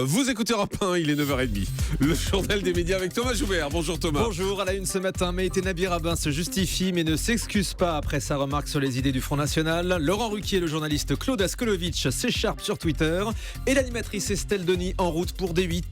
Vous écoutez Europe 1, il est 9h30. Le journal des médias avec Thomas Joubert. Bonjour Thomas. Bonjour, à la une ce matin, Maïté Nabir-Rabin se justifie mais ne s'excuse pas après sa remarque sur les idées du Front National. Laurent Ruquier, le journaliste Claude Askolovitch s'écharpe sur Twitter et l'animatrice Estelle Denis en route pour D8.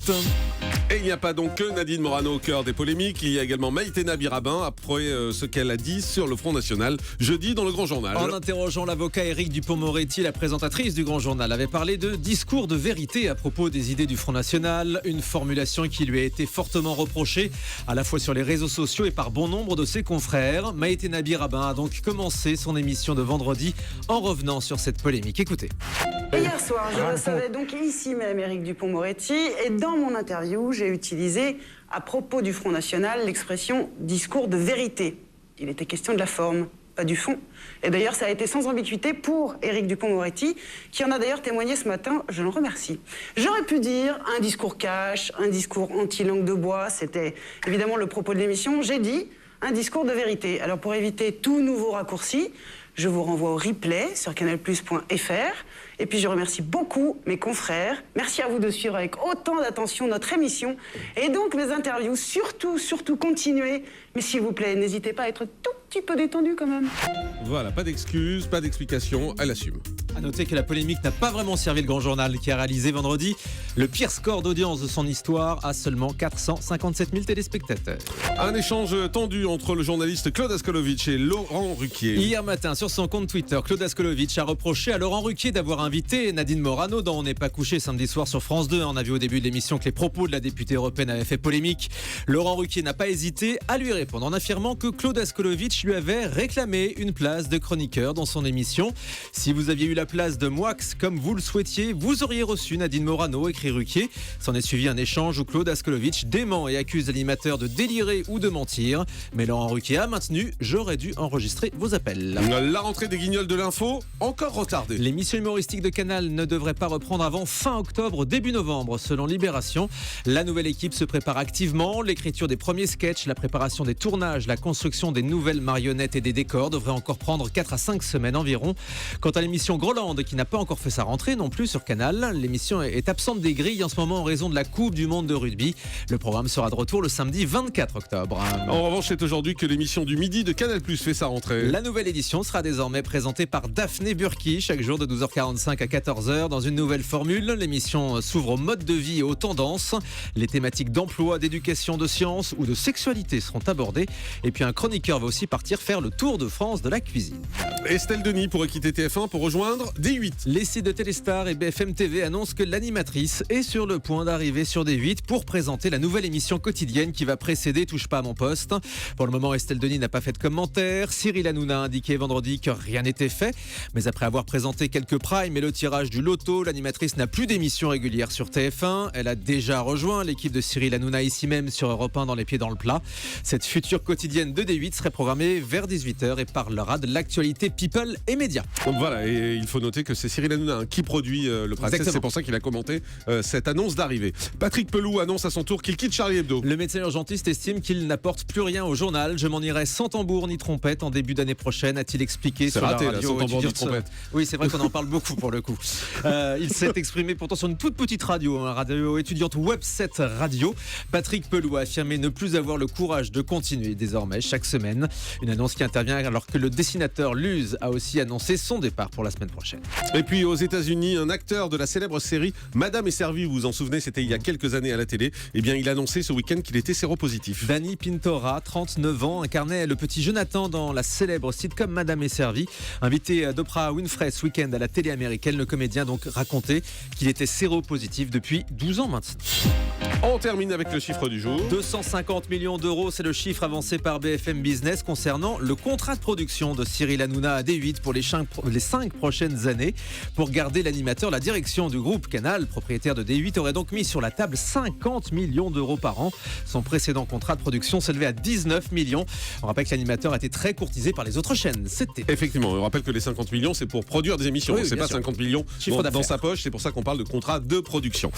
Et il n'y a pas donc que Nadine Morano au cœur des polémiques, il y a également Maïté Nabir-Rabin après ce qu'elle a dit sur le Front National jeudi dans le Grand Journal. En interrogeant l'avocat Éric Dupond-Moretti, la présentatrice du Grand Journal avait parlé de discours de vérité à propos des idées du Front National, une formulation qui lui a été fortement reprochée à la fois sur les réseaux sociaux et par bon nombre de ses confrères. Maïté Nabir-Rabin a donc commencé son émission de vendredi en revenant sur cette polémique. Écoutez. Hier soir, je recevais donc ici même Éric Dupond-Moretti et dans mon interview, j'ai utilisé à propos du Front National l'expression « discours de vérité ». Il était question de la forme, pas du fond. Et d'ailleurs, ça a été sans ambiguïté pour Éric Dupond-Moretti, qui en a d'ailleurs témoigné ce matin, je l'en remercie. J'aurais pu dire un discours cash, un discours anti-langue de bois, c'était évidemment le propos de l'émission. J'ai dit un discours de vérité. Alors pour éviter tout nouveau raccourci, je vous renvoie au replay sur canalplus.fr. Et puis je remercie beaucoup mes confrères. Merci à vous de suivre avec autant d'attention notre émission. Et donc mes interviews, surtout continuez. Mais s'il vous plaît, n'hésitez pas à être tout petit peu détendu quand même. Voilà, pas d'excuses, pas d'explications, elle assume. À noter que la polémique n'a pas vraiment servi le Grand Journal qui a réalisé vendredi le pire score d'audience de son histoire à seulement 457 000 téléspectateurs. Un échange tendu entre le journaliste Claude Askolovitch et Laurent Ruquier. Hier matin, sur son compte Twitter, Claude Askolovitch a reproché à Laurent Ruquier d'avoir invité Nadine Morano dans On n'est pas couché samedi soir sur France 2. On a vu au début de l'émission que les propos de la députée européenne avaient fait polémique. Laurent Ruquier n'a pas hésité à lui répondre en affirmant que Claude Askolovitch lui avait réclamé une place de chroniqueur dans son émission. Si vous aviez eu la place de Moix comme vous le souhaitiez, vous auriez reçu Nadine Morano, écrit Ruquier. S'en est suivi un échange où Claude Askolovitch dément et accuse l'animateur de délirer ou de mentir. Mais Laurent Ruquier a maintenu « J'aurais dû enregistrer vos appels ». La rentrée des Guignols de l'info, encore retardée. L'émission humoristique de Canal ne devrait pas reprendre avant fin octobre, début novembre, selon Libération. La nouvelle équipe se prépare activement. L'écriture des premiers sketchs, la préparation des tournages, la construction des nouvelles marionnettes et des décors devrait encore prendre 4 à 5 semaines environ. Quant à l'émission Groland, qui n'a pas encore fait sa rentrée non plus sur Canal, l'émission est absente des grilles en ce moment en raison de la Coupe du Monde de rugby. Le programme sera de retour le samedi 24 octobre. En revanche, c'est aujourd'hui que l'émission du midi de Canal+ fait sa rentrée. La nouvelle édition sera désormais présentée par Daphné Burki chaque jour de 12h45 à 14h dans une nouvelle formule. L'émission s'ouvre au mode de vie et aux tendances. Les thématiques d'emploi, d'éducation, de sciences ou de sexualité seront abordées. Et puis un chroniqueur va aussi partir faire le tour de France de la cuisine. Estelle Denis pourrait quitter TF1 pour rejoindre D8. Les sites de Téléstar et BFM TV annoncent que l'animatrice est sur le point d'arriver sur D8 pour présenter la nouvelle émission quotidienne qui va précéder Touche pas à mon poste. Pour le moment, Estelle Denis n'a pas fait de commentaire. Cyril Hanouna a indiqué vendredi que rien n'était fait. Mais après avoir présenté quelques primes et le tirage du loto, l'animatrice n'a plus d'émission régulière sur TF1. Elle a déjà rejoint l'équipe de Cyril Hanouna ici même sur Europe 1 dans les pieds dans le plat. Cette future quotidienne de D8 serait programmée vers 18h et parlera de l'actualité people et médias. Donc voilà, et il faut noter que c'est Cyril Hanouna qui produit le Princesse. C'est pour ça qu'il a commenté cette annonce d'arrivée. Patrick Pelou annonce à son tour qu'il quitte Charlie Hebdo. Le médecin urgentiste estime qu'il n'apporte plus rien au journal. Je m'en irai sans tambour ni trompette en début d'année prochaine, a-t-il expliqué sur raté, la radio. sans tambour ni trompette. Oui, c'est vrai qu'on en parle beaucoup pour le coup. Il s'est exprimé pourtant sur une toute petite radio, radio étudiante Web7 Radio. Patrick Pelou a affirmé ne plus avoir le courage de continuer désormais chaque semaine. Une annonce qui intervient alors que le dessinateur Luz a aussi annoncé son départ pour la semaine prochaine. Et puis aux États-Unis, un acteur de la célèbre série Madame est servie, vous vous en souvenez, c'était il y a quelques années à la télé. Eh bien, il a annoncé ce week-end qu'il était séropositif. Danny Pintora, 39 ans, incarnait le petit Jonathan dans la célèbre sitcom Madame est servie. Invité d'Oprah Winfrey ce week-end à la télé américaine, le comédien donc racontait qu'il était séropositif depuis 12 ans maintenant. On termine avec le chiffre du jour. 250 millions d'euros, c'est le chiffre avancé par BFM Business concernant le contrat de production de Cyril Hanouna à D8 pour les 5 prochaines années. Pour garder l'animateur, la direction du groupe Canal, propriétaire de D8, aurait donc mis sur la table 50 millions d'euros par an. Son précédent contrat de production s'élevait à 19 millions. On rappelle que l'animateur a été très courtisé par les autres chaînes. C'était. Effectivement, on rappelle que les 50 millions, c'est pour produire des émissions. Oui, c'est pas sûr. 50 millions dans sa poche. C'est pour ça qu'on parle de contrat de production.